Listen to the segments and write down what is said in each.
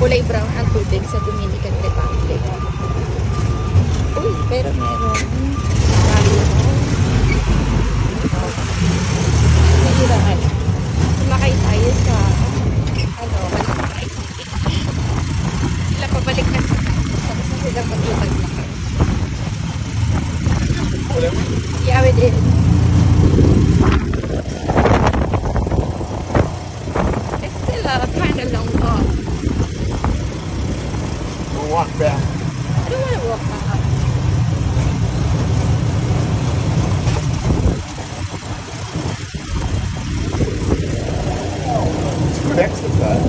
kulay brown ang tubig sa Dominican Republic. Uy, pero meron nahiraan. Sumakay tayo sa Manakay. Sila pabalik na sa tapos na sila paglutag-lakad. Yeah, we did. It's still kind of long walk. We'll walk back. I don't want to walk back. Good exercise.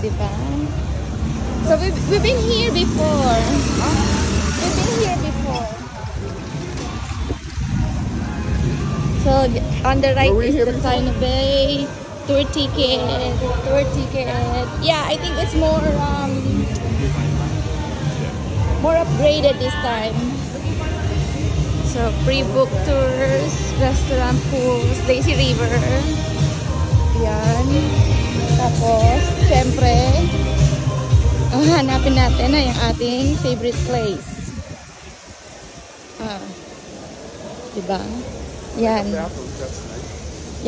Diba? So we've been here before. We've been here before. So on the right is the China Bay tour ticket. Yeah, I think it's more upgraded this time. So pre-book tours, restaurant, pools, lazy river. Yan. Tapos, syempre, hanapin natin na yung ating favorite place. Diba? Yan.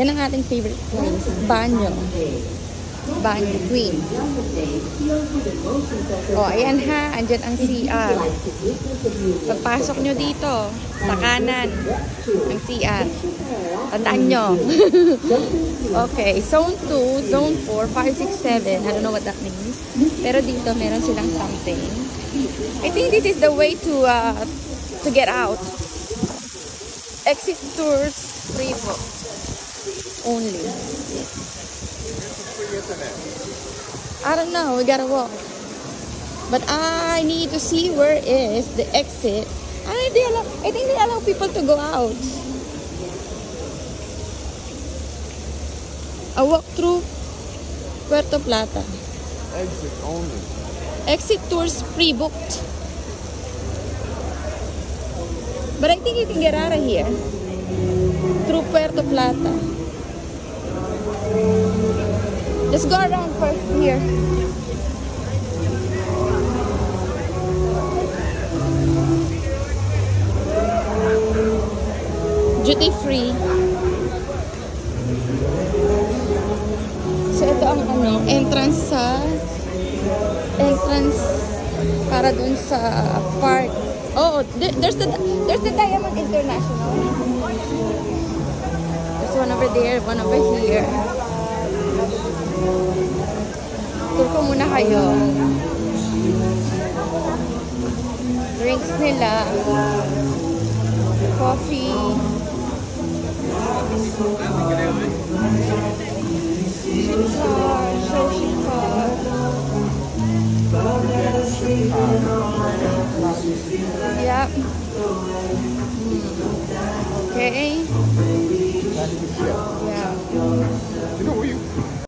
Yan ang ating favorite place. Banyo. Banyo Queen. O, ayan ha. Andyan ang CR. Pagpasok nyo dito, sa kanan, ang CR. Tandaan nyo. Okay, Zone 2, Zone 4, 5, 6, 7. I don't know what that means. Pero dito, meron silang something. I think this is the way to get out. Exit tours, pre-booked. Only. I don't know, we gotta walk. But I need to see where is the exit. I think they allow people to go out. A walk through Puerto Plata. Exit only. Exit tours pre-booked. But I think you can get out of here through Puerto Plata. Just go around first here. Duty free. So ito ang entrance para dun sa park. Oh, there's the Diamond International. There's one over there, one over here. Tour ko muna kayo. Drinks nila. Coffee. Yep. Okay.